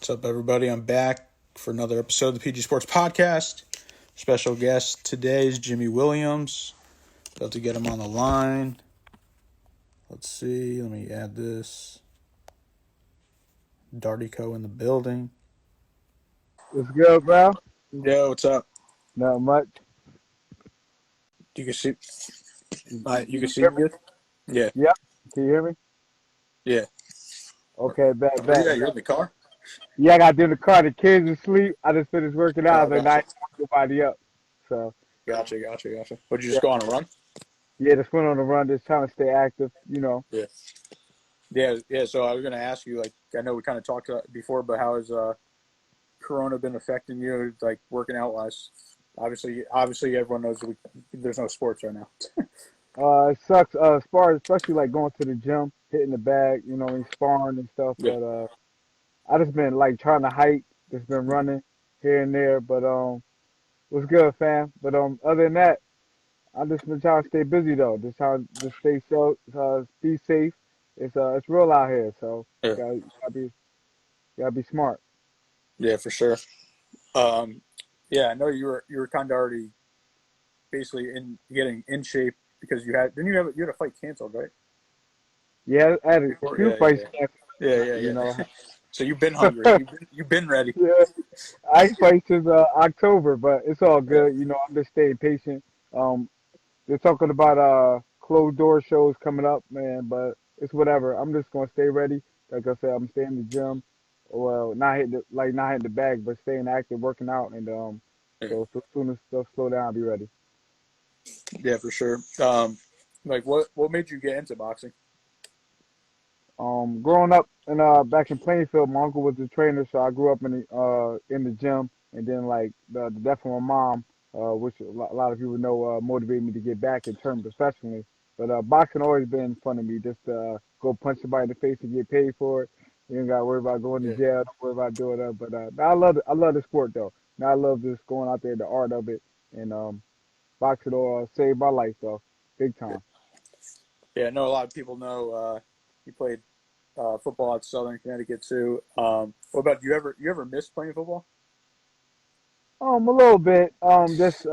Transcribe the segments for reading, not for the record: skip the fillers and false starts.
What's up, everybody? I'm back for another episode of the PG Sports Podcast. Special guest today is Jimmy Williams. About to get him on the line. Let's see. Let me add this. Dartico in the building. What's good, bro? Yo, what's up? Not much. You can see. You can see hear me me? good? Yeah. Yep. Can you hear me? Yeah. Okay, back. Yeah, you're in the car? Yeah, I got in the car. The kids asleep. I just finished working out. Oh, I was like, nah, I gotcha. ain't woke nobody up. So, Gotcha. Would you yeah. just go on a run? Yeah, just went on the run, just trying to stay active. Yeah. Yeah. So I was going to ask you, I know we kind of talked before, but how has Corona been affecting you, working out wise? Obviously, everyone knows there's no sports right now. It sucks, as far as especially like going to the gym, hitting the bag, and sparring and stuff. Yeah. But I just been like trying to hike, just been running here and there. But what's good, fam? But other than that, I just been trying to stay busy though. Just trying to stay be safe. It's real out here, so Yeah. gotta be smart. Yeah, for sure. Um, yeah, I know you were kind of already basically getting in shape because you had a fight canceled, right? Yeah, I had a Before, few yeah, fights canceled, yeah. you know. So you've been hungry. You've been ready. Yeah, I ain't fight since October, but it's all Yeah, good. I'm just staying patient. Um, they're talking about closed door shows coming up, man, but it's whatever. I'm just gonna stay ready. Like I said, I'm staying in the gym. Well, not hitting the bag, but staying active, working out, and yeah, so as soon as stuff slow down, I'll be ready. yeah, for sure. What made you get into boxing? Growing up and back in Plainfield, my uncle was a trainer, so I grew up in the gym, and then like the death of my mom, which a lot of people know, motivated me to get back and turn professionally. But boxing always been fun to me. Just go punch somebody in the face and get paid for it. You ain't got to worry about going to Yeah, jail. Don't worry about doing that. But I love the sport though. Now I love just going out there, the art of it, and boxing saved my life though, big yeah, time. yeah. I know a lot of people know you played football at Southern Connecticut too. What about you ever missed playing football? A little bit. Just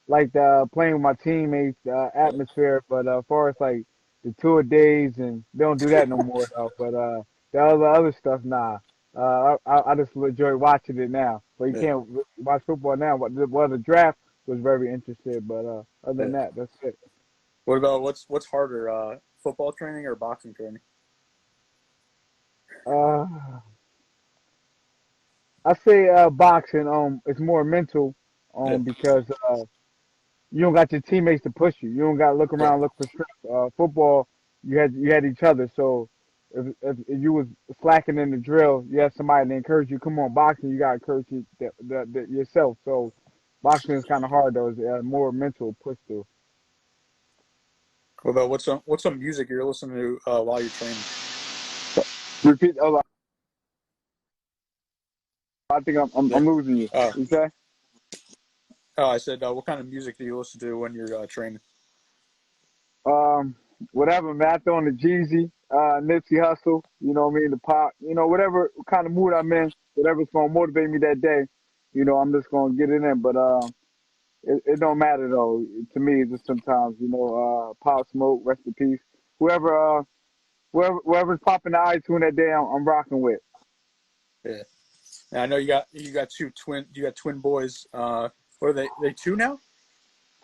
like playing with my teammates, Yeah, atmosphere. But as far as like the tour days, and they don't do that no more though. But the other stuff, nah. I just enjoy watching it now. But you yeah, can't watch football now. The draft was very interested, but other yeah. than that, that's it. What about what's harder, football training or boxing training? Uh, I say boxing. It's more mental. Yeah, Because you don't got your teammates to push you. You don't got to look yeah, around, look for strength. Football, you had each other. So if you was slacking in the drill, you had somebody to encourage you. Come on, boxing, you got to encourage yourself. So boxing is kind of hard though. It's more mental push through. What about what's some music you're listening to while you're training? Repeat. Oh, I think I'm Yeah. I'm losing you. Oh, You say? I said, what kind of music do you listen to when you're training? Um, Whatever, man. I throw on the Jeezy, Nipsey Hussle. You know what I mean? The pop. Whatever kind of mood I'm in, whatever's gonna motivate me that day. I'm just gonna get it in. But it don't matter though. To me, it's just sometimes, Pop Smoke, rest in peace. Whoever, whoever's popping the iTunes that day, I'm rocking with. Yeah. And I know you got twin boys. What are they? They two now?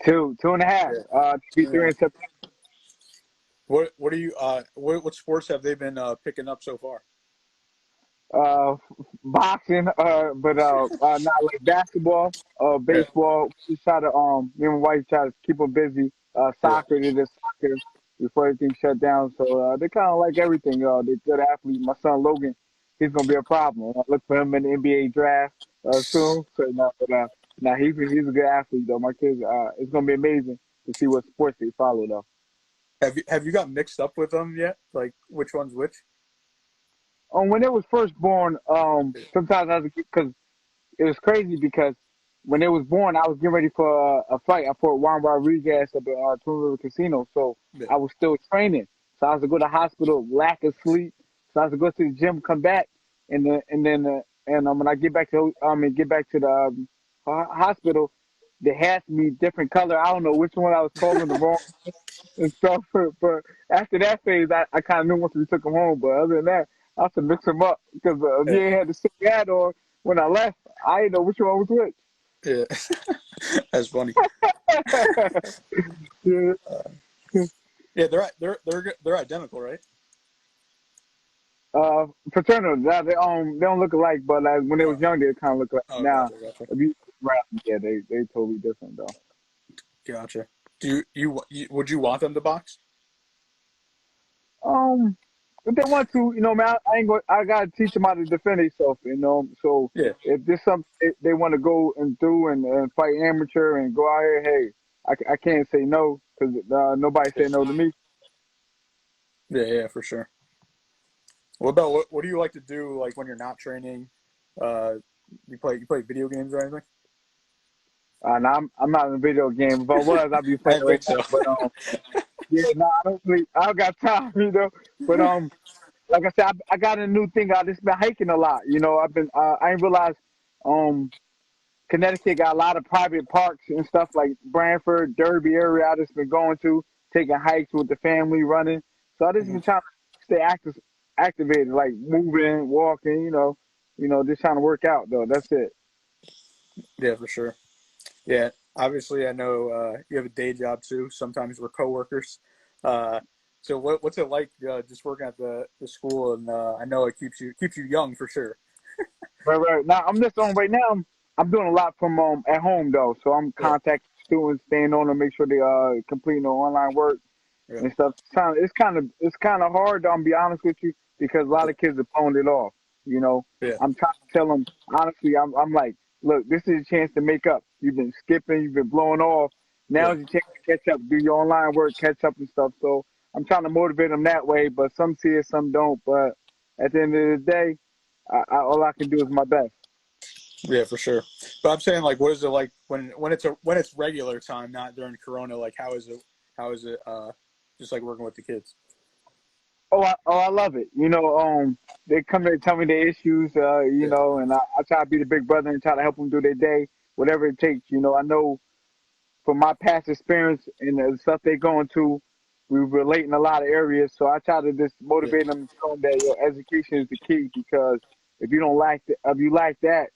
Two and a half. Yeah. Be 2.5. three in September. What are you? What sports have they been picking up so far? Boxing, but not like basketball, Yeah. baseball. We try to me and my wife try to keep them busy. Yeah. Soccer, they did soccer before everything shut down. So they kind of like everything. They're good athletes. My son Logan, he's gonna be a problem. I look for him in the NBA draft soon. So no, but now he's a good athlete though. My kids, it's gonna be amazing to see what sports they follow though. Have you got mixed up with them yet? Like which one's which? When it was first born, Yeah. sometimes I was because it was crazy because when it was born, I was getting ready for a fight. I fought Juan Rodriguez at the Twin River Casino, so Yeah. I was still training. So I was to go to the hospital, lack of sleep. So I was to go to the gym, come back, and when I get back to hospital, they had me different color. I don't know which one I was calling the wrong and stuff. But after that phase, I kind of knew once we took them home. But other than that, I had to mix them up because if Yeah. you ain't had the same hat on when I left, I didn't know which one was which. Yeah. That's funny. Yeah. Yeah, they're identical, right? Fraternal. Now they don't look alike, but like when they was Oh, young, they kind of look alike. oh, Now, gotcha. if you yeah, they totally different though. Gotcha. Do you would you want them to box? If they want to, man, I ain't going. I gotta teach them how to defend themselves, So Yeah. if there's something they want to go and do and fight amateur and go out here, hey, I can't say no because nobody said no to me. Yeah, yeah, for sure. What about what do you like to do like when you're not training? Uh, you play video games or anything? Now I'm not in a video game. If I was, I'd be I playing didn't right think now. so. But yeah, no, I don't really. I don't got time, But like I said, I got a new thing. I just been hiking a lot. I've been. I didn't realize. Um, Connecticut got a lot of private parks and stuff like Branford, Derby area. I just been going to taking hikes with the family, running. So I just Mhm. been trying to stay activated, like moving, walking. Just trying to work out though. That's it. Yeah, for sure. Yeah, obviously I know you have a day job too. Sometimes we're coworkers. Uh, so what's it like just working at the school? And I know it keeps you young for sure. Right. Now I'm just on right now. I'm doing a lot from at home though, so I'm Yeah, contacting students, staying on to make sure they completing their online work yeah, and stuff. It's kind of hard. I'm be honest with you because a lot of kids have phoned it off. You know, yeah, I'm trying to tell them honestly. I'm like, look, this is a chance to make up. You've been skipping, you've been blowing off. yeah, Now's your chance to catch up, do your online work, catch up and stuff. So I'm trying to motivate them that way. But some see it, some don't. But at the end of the day, all I can do is my best. yeah, for sure. But I'm saying like, what is it like when it's regular time, not during Corona? Like, how is it? How is it? Just like working with the kids. I love it. They come there and tell me their issues, Yeah, and I try to be the big brother and try to help them do their day, whatever it takes. I know from my past experience and the stuff they're going to, we relate in a lot of areas. So I try to just yeah, motivate them and tell them that your education is the key because if you lack that,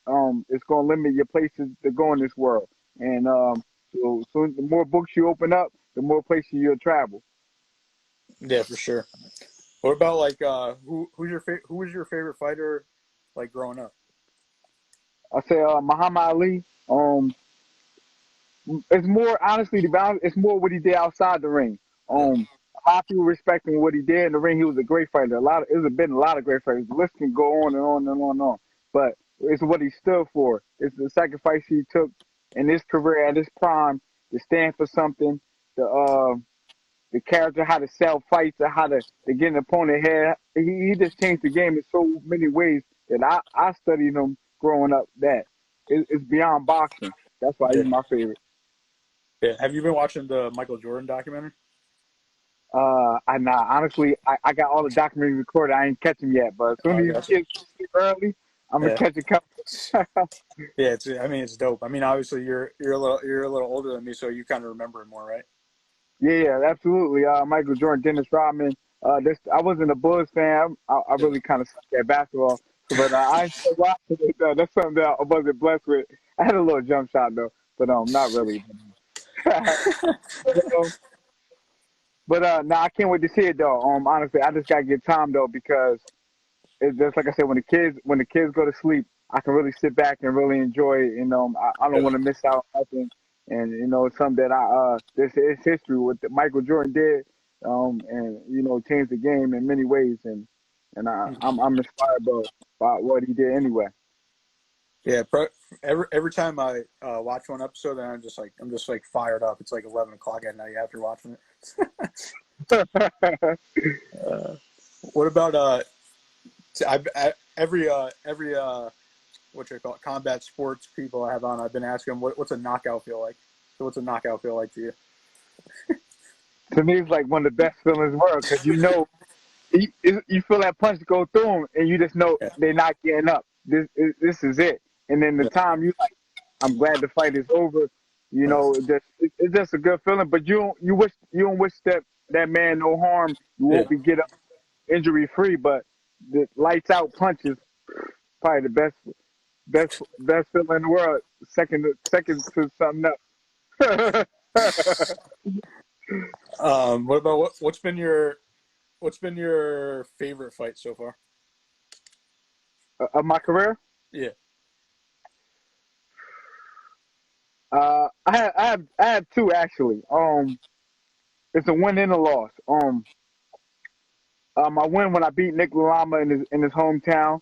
it's going to limit your places to go in this world. And so the more books you open up, the more places you'll travel. yeah, for sure. What about like who was your favorite fighter like growing up? I say Muhammad Ali. It's more honestly the balance. It's more what he did outside the ring. Yeah, A lot of people respecting what he did in the ring. He was a great fighter. There's been a lot of great fighters. The list can go on and on and on and on. But it's what he stood for. It's the sacrifice he took in his career at his prime to stand for something. The character, how to sell fights, or how to get an opponent head. He just changed the game in so many ways that I studied him growing up. It's beyond boxing. That's why yeah, he's my favorite. yeah. Have you been watching the Michael Jordan documentary? Honestly, I got all the documentaries recorded. I ain't catch them yet, but as soon Oh, I as these gotcha. kids sleep early, I'm gonna Yeah, catch a couple. yeah. It's dope. I mean, obviously you're a little older than me, so you kind of remember it more, right? Yeah, absolutely. Michael Jordan, Dennis Rodman. I wasn't a Bulls fan. I Yeah, really kind of suck at basketball, but I enjoy watching it. That's something that I wasn't blessed with. I had a little jump shot though, but not really. But, nah, I can't wait to see it though. Honestly, I just gotta get time though because it's just like I said, when the kids go to sleep, I can really sit back and really enjoy it. I don't yeah, want to miss out on nothing. And it's something that this is history what Michael Jordan did, and changed the game in many ways. And I'm inspired by what he did anyway. yeah. Every time I watch one episode, then I'm just like fired up. It's like 11 o'clock at night after watching it. What about every what you call it, combat sports people I have on? I've been asking them what's a knockout feel like. So what's a knockout feel like to you? To me, it's like one of the best feelings in the world because you feel that punch go through them, and you just know Yeah. they're not getting up. This is it. And then the Yeah. time you like, I'm glad the fight is over. You know, it's just a good feeling. But you don't wish that man no harm. You Yeah. won't be get up injury free. But the lights out punches probably the best feeling in the world. Second to something else. What about what's been your favorite fight so far? Of my career. Yeah. I have two actually. It's a win and a loss. I win when I beat Nick Lalama in his hometown.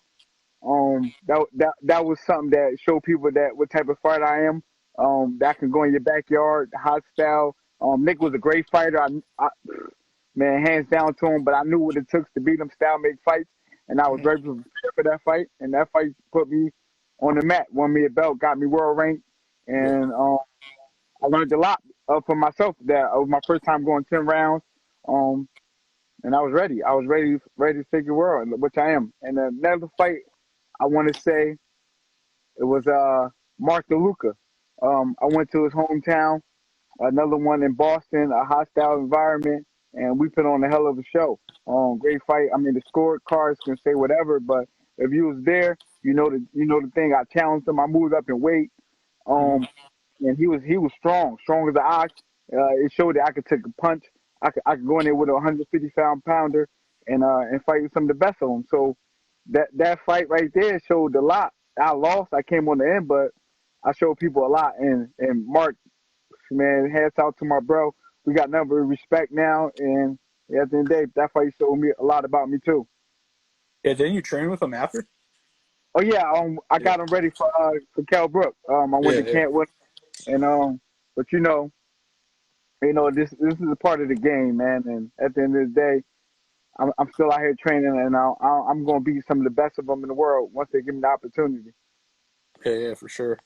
That was something that showed people that what type of fighter I am. That can go in your backyard, hot style. Nick was a great fighter. Man, hands down to him. But I knew what it took to beat him, style, make fights, and I was Mhm. ready for that fight. And that fight put me on the mat, won me a belt, got me world ranked, Yeah. and I learned a lot for myself. That it was my first time going 10 rounds, um, and I was ready. I was ready to take the world, which I am. And another fight, I want to say it was Mark DeLuca. I went to his hometown. Another one in Boston, a hostile environment, and we put on a hell of a show. Great fight. I mean, the scorecards can say whatever, but if you was there, you know the thing. I challenged him. I moved up in weight. Mhm. Um, and he was strong as an ox. It showed that I could take a punch. I could go in there with a 150 pound pounder and fight with some of the best of them. So that fight right there showed a lot. I lost. I came on the end, but I showed people a lot. And Mark, man, hats out to my bro. We got number of respect now, and at the end of the day, that fight showed me a lot about me too. Yeah. Didn't you train with him after? Oh yeah, I Yeah. got him ready for Cal Brook. I went Yeah. to Yeah. camp with him, and but this is a part of the game, man. And at the end of the day, I'm still out here training, and I'm going to be some of the best of them in the world once they give me the opportunity. Yeah. Yeah. For sure.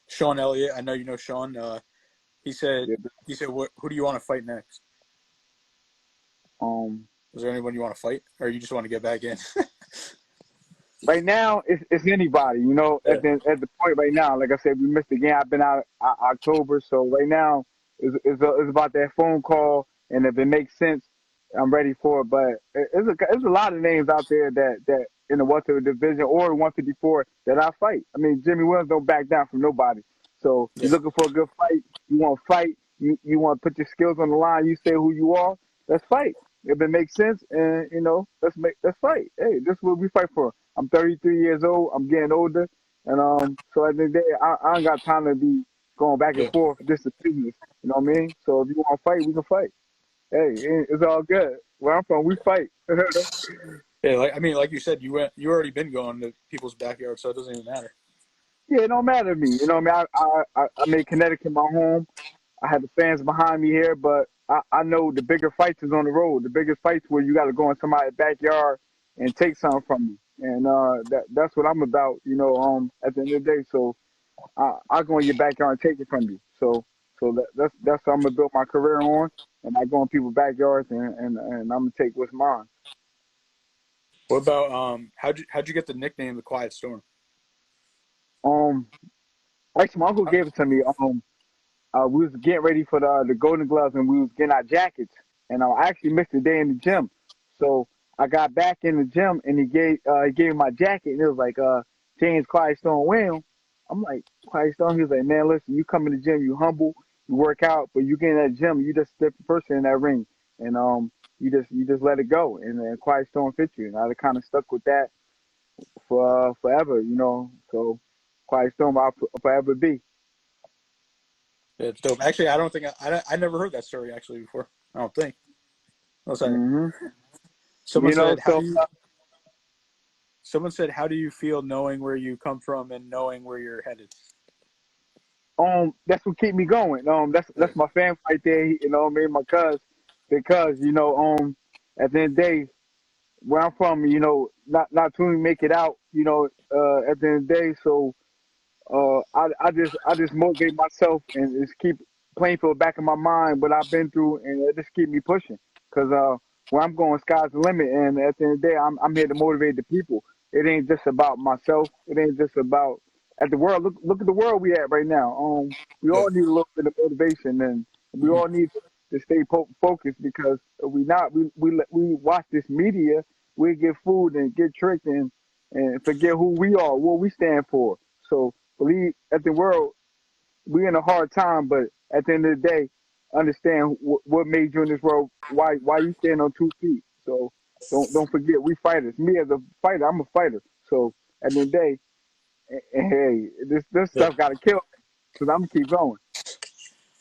Sean Elliott. I know you know Sean. He said. Yeah. He said, "What? Who do you want to fight next? Um, Is there anyone you want to fight, or you just want to get back in?" right now, it's anybody. Yeah. At the point right now, like I said, we missed the game. I've been out October, so right now is about that phone call, and if it makes sense, I'm ready for it. But there's a lot of names out there that in the welterweight division or 154 that I fight. I mean, Jimmy Williams don't back down from nobody. So Yeah. you're looking for a good fight. You want to fight. You want to put your skills on the line. You say who you are. Let's fight. If it makes sense, and let's fight. Hey, this is what we fight for. I'm 33 years old. I'm getting older, and so at the end of the day, I ain't got time to be going back and Yeah. forth. This is business. You know what I mean? So if you want to fight, we can fight. Hey, it's all good. Where I'm from, we fight. Yeah. Like I mean, like you said, you already been going to people's backyard, so it doesn't even matter. Yeah, it don't matter to me. You know what I mean? I made Connecticut my home. I had the fans behind me here, but I know the bigger fights is on the road. The biggest fights where you got to go in somebody's backyard and take something from me, and that's what I'm about. At the end of the day, so I go in your backyard and take it from you. So that's what I'm gonna build my career on, and I go in people's backyards and I'm gonna take what's mine. What about how'd you get the nickname the Quiet Storm? Um, Actually, my uncle gave it to me. We was getting ready for the Golden Gloves, and we was getting our jackets. And I actually missed a day in the gym, so I got back in the gym, and he gave me my jacket, and it was like James Quiet Stone Williams. I'm like Quiet Stone. He was like, man, listen, you come in the gym, you humble, you work out, but you get in that gym, you just a different person in that ring, and you just let it go, and then Quiet Stone fit you, and I kind of stuck with that for forever. So Quiet Stone, I'll forever be. Yeah, it's dope. Actually, I don't think I never heard that story actually before. I don't think. Unless I hmm someone said how So do you someone said how do you feel knowing where you come from and knowing where you're headed? that's what keep me going. Yeah. That's my family right there. What I mean, my cuz, because at the end of the day, where I'm from, not too many make it out. At the end of the day, so I just motivate myself and just keep playing for the back of my mind what I've been through, and it just keep me pushing. Cause where I'm going, sky's the limit. And at the end of the day, I'm here to motivate the people. It ain't just about myself. It ain't just about at the world. Look at the world we at right now. We Yeah. all need a little bit of motivation, and we Mhm. all need to stay focused because if we watch this media, we get fooled and get tricked and forget who we are, what we stand for. So believe at the world we in a hard time, but at the end of the day, understand what made you in this world. Why you stand on 2 feet. So don't forget we fighters. Me as a fighter, I'm a fighter. So at the end of the day, hey, this Yeah. stuff got to kill me because I'm gonna keep going.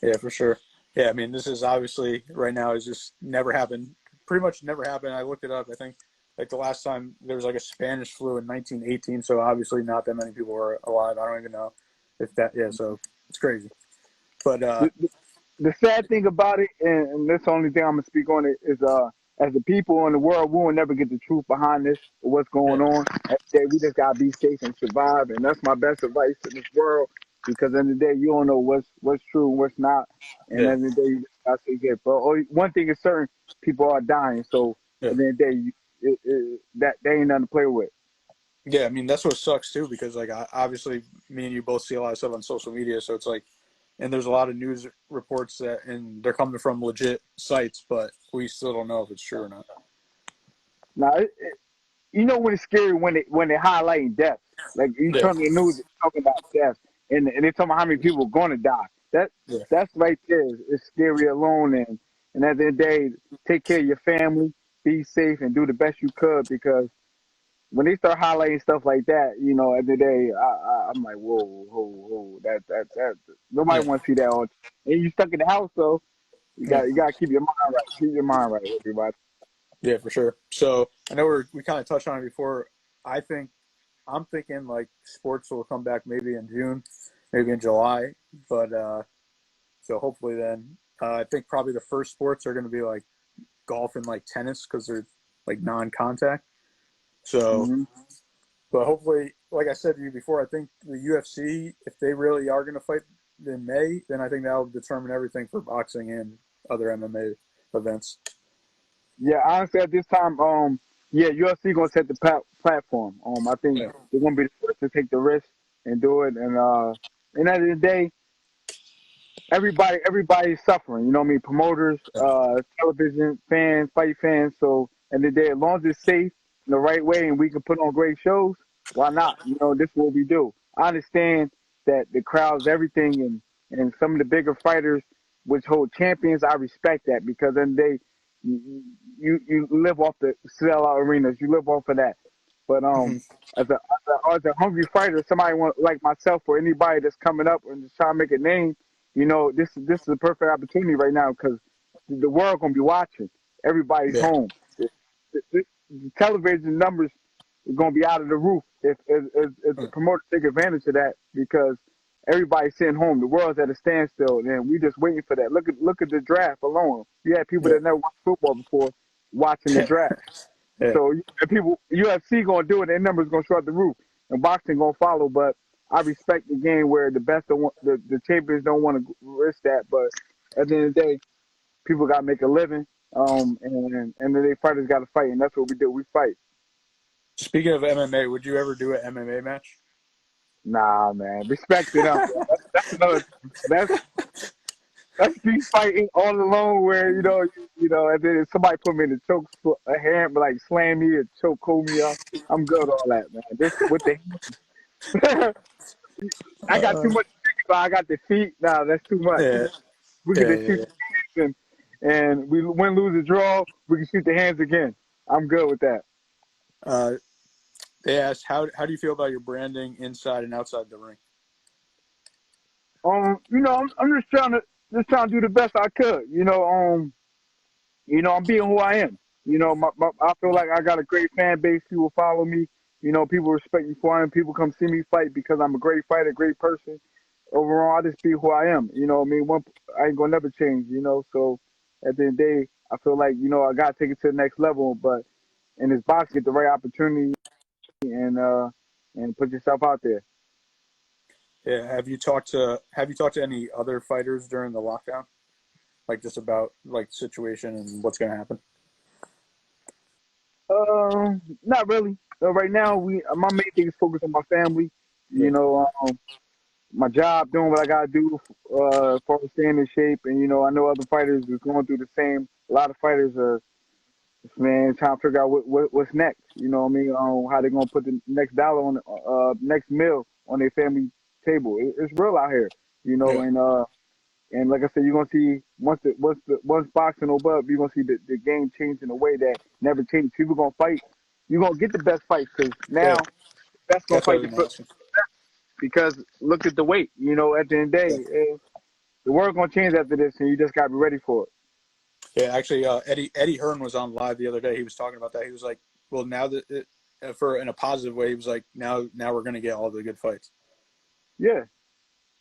Yeah, for sure. Yeah, I mean, this is obviously right now is just never happened. Pretty much never happened. I looked it up. I think like the last time there was like a Spanish flu in 1918. So obviously not that many people were alive. I don't even know if that. Yeah, so it's crazy. But The sad thing about it, and that's the only thing I'm gonna speak on it is, as the people in the world, we will never get the truth behind this, or what's going yeah, on. At the day, we just gotta be safe and survive, and that's my best advice in this world. Because in the day, you don't know what's true and what's not, and yeah, at the end of the day, you just gotta stay safe. But one thing is certain: people are dying. So yeah, at the end of the day, that they ain't nothing to play with. yeah. I mean, that's what sucks too because like obviously me and you both see a lot of stuff on social media. So it's like, and there's a lot of news reports that, and they're coming from legit sites, but we still don't know if it's true or not. Now, you know when it's scary when they highlighting deaths. Like you Yeah, turn on the news, it's talking about deaths, and they talking about how many people are going to die. That yeah, that's right there is scary alone. And at the end of the day, take care of your family, be safe, and do the best you could because when they start highlighting stuff like that, at the end of the day, I'm like, whoa, whoa, whoa, that nobody yeah, wants to see that. And you stuck in the house, though. yeah. You got to keep your mind right. Keep your mind right, everybody. Yeah, for sure. So I know we kind of touched on it before. I think I'm thinking like sports will come back maybe in June, maybe in July, but so hopefully then I think probably the first sports are going to be like golf and like tennis because they're like non-contact. So, Hmm. but hopefully, like I said to you before, I think the UFC, if they really are going to fight in May, then I think that'll determine everything for boxing and other MMA events. Yeah, honestly, at this time, yeah, UFC gonna set the platform. I think Yeah, they're gonna be the first to take the risk and do it. And at the end of the day, everybody's suffering. You know what I mean? Promoters, television fans, fight fans. So at the end of the day, as long as it's safe in the right way and we can put on great shows, why not? This is what we do. I understand that the crowd's everything, and some of the bigger fighters, which hold champions, I respect that because then you live off the sellout arenas, you live off of that. But mm-hmm. as a hungry fighter, somebody like myself or anybody that's coming up and just trying to make a name, this is a perfect opportunity right now because the world gonna be watching. Everybody's Yeah, home. The television numbers are gonna be out of the roof if the promoters take advantage of that because everybody's sitting home. The world's at a standstill, and we just waiting for that. Look at the draft alone. You had people yeah, that never watched football before watching the draft. yeah. So people UFC gonna do it, their numbers gonna show out the roof, and boxing gonna follow. But I respect the game where the best don't want, the champions don't want to risk that. But at the end of the day, people gotta make a living, and the fighters gotta fight, and that's what we do. We fight. Speaking of MMA, would you ever do an MMA match? Nah, man, respect to them. That's another. That's that's me fighting all alone. Where and then if somebody put me in the choke, a hand, like slam me or choke hold me up. I'm good with all that, man. This with the I got too Uh, much. I got the feet. Nah, that's too much. yeah, We can yeah, just shoot yeah. the hands and we win, lose, or draw. We can shoot the hands again. I'm good with that. Uh, they asked how do you feel about your branding inside and outside the ring? I'm just trying to do the best I could. I'm being who I am. I feel like I got a great fan base. People follow me. People respect me for I am. People come see me fight because I'm a great fighter, great person. Overall, I just be who I am. You know what I mean? I ain't gonna never change. So at the end of the day, I feel like I gotta take it to the next level. But in this box, get the right opportunity and put yourself out there. Yeah, have you talked to any other fighters during the lockdown, like just about like situation and what's going to happen? Not really. Right now, my main thing is focus on my family. Yeah, You know, my job, doing what I gotta do, for staying in shape. And I know other fighters is going through the same. A lot of fighters are, man, trying to figure out what's next. You know what I mean? How they gonna put the next dollar on the next meal on their family table. It's real out here. yeah, And like I said, you're gonna see once boxing over up, you're gonna see the game change in a way that never changed. People gonna fight. You're gonna get the best fights because yeah. now the best gonna That's what I fight was gonna ask you. because look at the weight. At the end of the Yeah, day, the world gonna change after this, and you just gotta be ready for it. yeah. Actually, Eddie Hearn was on live the other day. He was talking about that. He was like, "Well, now that for in a positive way, he was like, now we're gonna get all the good fights." Yeah,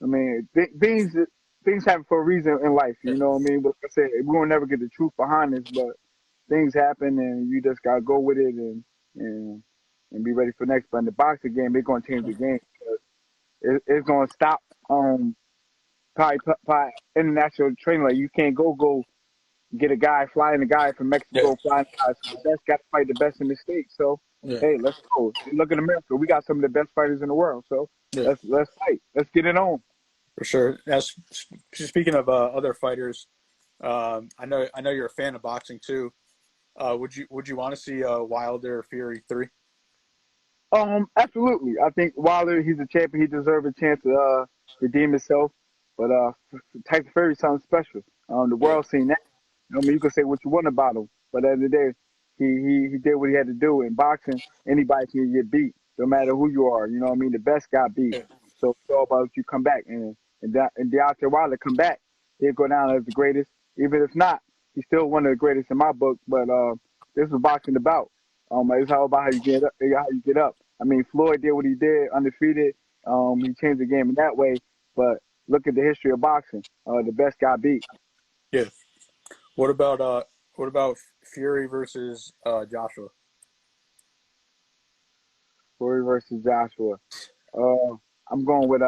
I mean, things happen for a reason in life. Yeah, You know what I mean? But like I said, we will never get the truth behind this, but things happen, and you just gotta go with it and and be ready for next. But in the boxing game, they're gonna change the game. It's gonna stop probably international training. Like you can't go get a guy from yeah, Mexico, flying guys. So the best got to fight the best in the state. So yeah, hey, let's go. Look at America. We got some of the best fighters in the world. So yeah. let's fight. Let's get it on. For sure. As speaking of other fighters, I know you're a fan of boxing too. Would you want to see Wilder Fury 3? Absolutely. I think Wilder, he's a champion. He deserves a chance to redeem himself. But Tyson Fury something special. The Yeah, world seen that. I mean, you can say what you want about him, but at the end of the day, he did what he had to do. In boxing, anybody can get beat, no matter who you are. You know what I mean? The best got beat. yeah, So it's all about you come back. And Deontay Wilder come back, he'll go down as the greatest. Even if not, he's still one of the greatest in my book. But this is boxing about. It's all about how you get up. How you get up. I mean, Floyd did what he did, undefeated. He changed the game in that way. But look at the history of boxing. The best got beat. yeah. What about uh what about Fury versus Joshua? Fury versus Joshua. Uh, I'm going with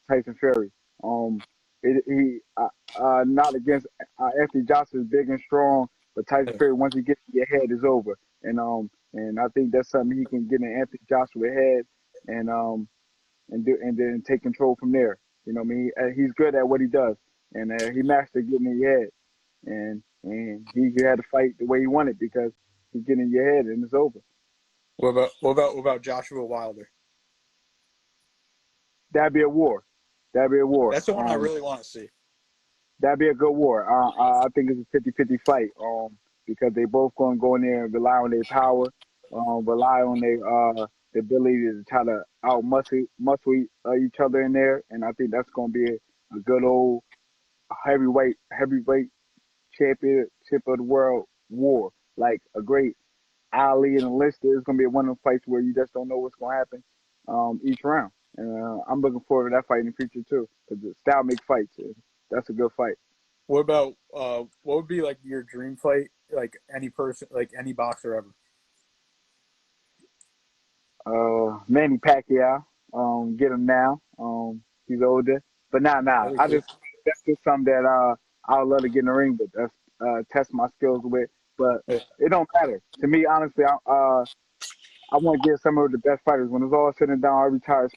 Tyson Fury. Um, he not against Anthony Joshua is big and strong, but Tyson Yeah, Fury once he gets in your head is over. And I think that's something he can get in Anthony Joshua head and and then take control from there. You know what I mean? He's good at what he does, and he mastered getting in your head, and he had to fight the way he wanted because he's getting in your head and it's over. what about Joshua Wilder? That'd be a war. That'd be a war. That's the one I really want to see. That'd be a good war. I think it's a 50-50 fight. Because they both going to go in there and rely on their power, rely on their ability to try to out muscle each other in there, and I think that's going to be a good old heavyweight championship of the world war, like a great Ali and Lister. It's going to be one of those fights where you just don't know what's going to happen each round. And I'm looking forward to that fight in the future too, because the style make fights. That's a good fight. What about what would be like your dream fight? Like any person, like any boxer ever. Manny Pacquiao, get him now. He's older, but nah. That'd be I cool. just That's just something that I would love to get in the ring with. That's test my skills with, but Yeah, it don't matter to me. Honestly, I want to get some of the best fighters. When it's all said and done, I retire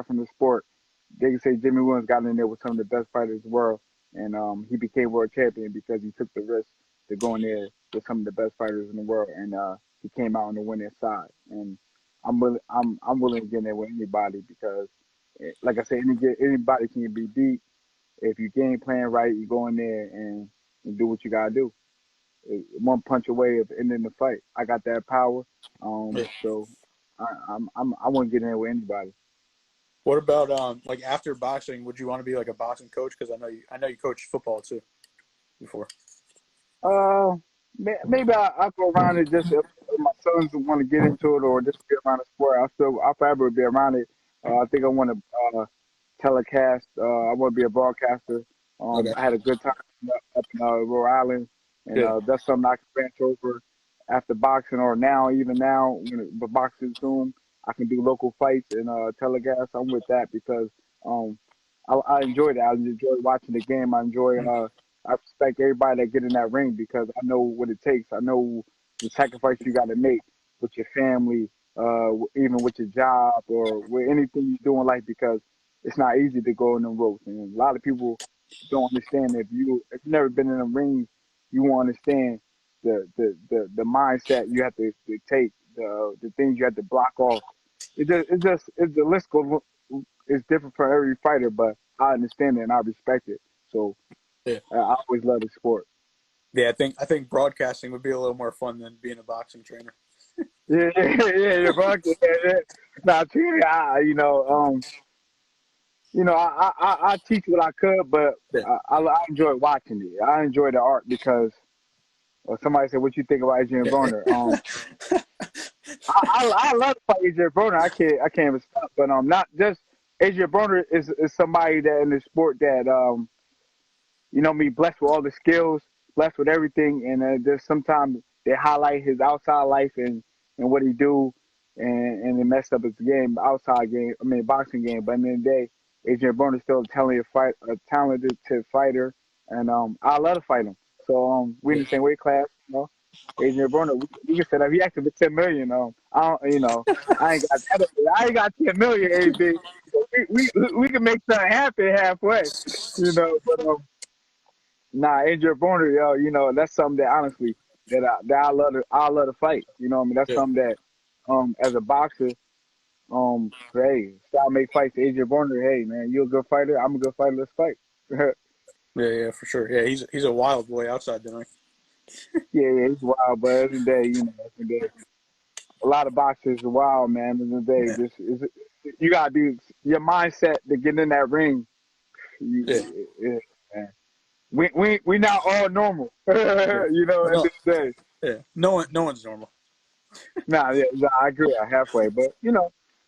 from the sport. They can say Jimmy Williams got in there with some of the best fighters in the world, and he became world champion because he took the risk to go in there with some of the best fighters in the world, and he came out on the winning side. And I'm willing to get in there with anybody because, like I said, anybody can be beat if you game plan right. You go in there and do what you gotta do. One punch away of ending the fight. I got that power. yeah. So I want to get in there with anybody. What about like after boxing? Would you want to be like a boxing coach? Because I know you coached football too before. Uh, maybe I'll go around it just if my sons want to get into it or just be around the sport. I'll forever be around it. I think I want to telecast. I want to be a broadcaster. Okay. I had a good time up in Rhode Island, and Yeah. that's something I can branch over after boxing or now, even now, the boxing soon. I can do local fights and telecast. I'm with that because um, I enjoy that. I enjoy watching the game. I enjoy. I respect everybody that get in that ring because I know what it takes. I know the sacrifice you got to make with your family, even with your job or with anything you do in life, because it's not easy to go in the ropes. And a lot of people don't understand that if you've never been in a ring, you won't understand the mindset you have to take, the things you have to block off. The list goes, it's different for every fighter, but I understand it and I respect it. So Yeah. I always love the sport. Yeah, I think broadcasting would be a little more fun than being a boxing trainer. Yeah, bro. Yeah. Nah, truly, I teach what I could, but Yeah. I enjoy watching it. I enjoy the art because somebody said, "What you think about Adrian Yeah. Broner?" I love to fight Adrian Broner. I can't even stop. But not just Adrian Broner is somebody that in the sport that blessed with all the skills, blessed with everything, and just sometimes they highlight his outside life and what he do, and it messed up his game, outside game. I mean, boxing game. But in the end of the day, Adrian Broner's still a talented fighter, and I love to fight him. So we in Yeah. the same weight class, Adrian Broner, we can set up. He asked for 10 million. I don't, I ain't got that. I ain't got 10 million, AB. But we can make something happen halfway, But nah, Adrian Broner, yo, that's something that honestly that I love to fight. You know what I mean? That's Yeah. something that as a boxer, hey, style make fights. Adrian Broner, hey man, you a good fighter, I'm a good fighter, let's fight. yeah, Yeah, for sure. Yeah, he's a wild boy outside, don't yeah, he's wild, but at the end of the day, a lot of boxers are wild, man. At the end of the he? day, Yeah. just is you gotta do your mindset to get in that ring. Yeah. Yeah, man. We not all normal. At Yeah. the end No. of the day. Yeah. No one's normal. Nah, yeah, I agree. I halfway, but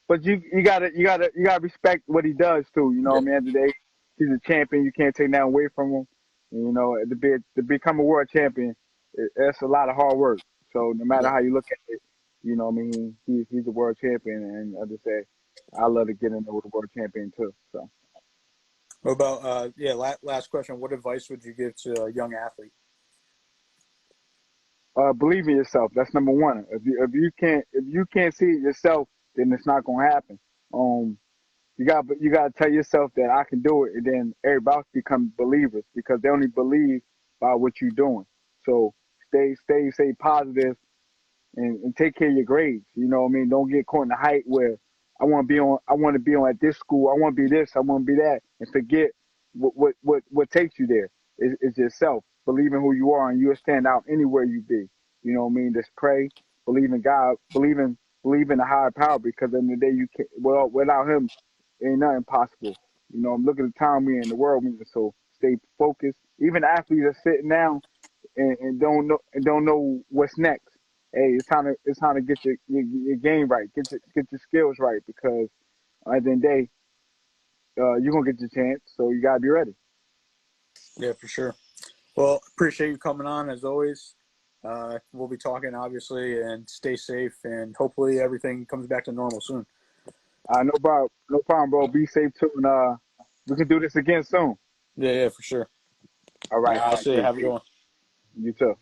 but you gotta respect what he does too. Yeah. At the end of the day, he's a champion. You can't take that away from him. And, to become a world champion, that's a lot of hard work. So no matter Yeah. how you look at it, he's a world champion, and as I say, I love to get in there with a world champion too. So What about last question. What advice would you give to a young athlete? believe in yourself. That's number one. If you can't see it yourself, then it's not gonna happen. Um, you got to tell yourself that I can do it, and then everybody else become believers because they only believe by what you're doing. So stay positive, and take care of your grades. You know what I mean? Don't get caught in the hype where I want to be on at this school, I want to be this, I want to be that, and forget what takes you there. Is yourself. Believe in who you are, and you'll stand out anywhere you be. You know what I mean? Just pray, believe in God, believe in a higher power, because at the end of the day, you can without him, ain't nothing possible. Look at the time we in, the world we in. So stay focused. Even athletes are sitting down and don't know what's next. Hey, it's time to get your game right, get your skills right, because at the end of the day, you're gonna get your chance, so you gotta be ready. Yeah, for sure. Well, appreciate you coming on as always. We'll be talking obviously, and stay safe, and hopefully everything comes back to normal soon. No problem, bro. Be safe too, and we can do this again soon. Yeah, for sure. All right, I'll see you. peace, Have a good peace. one. You too.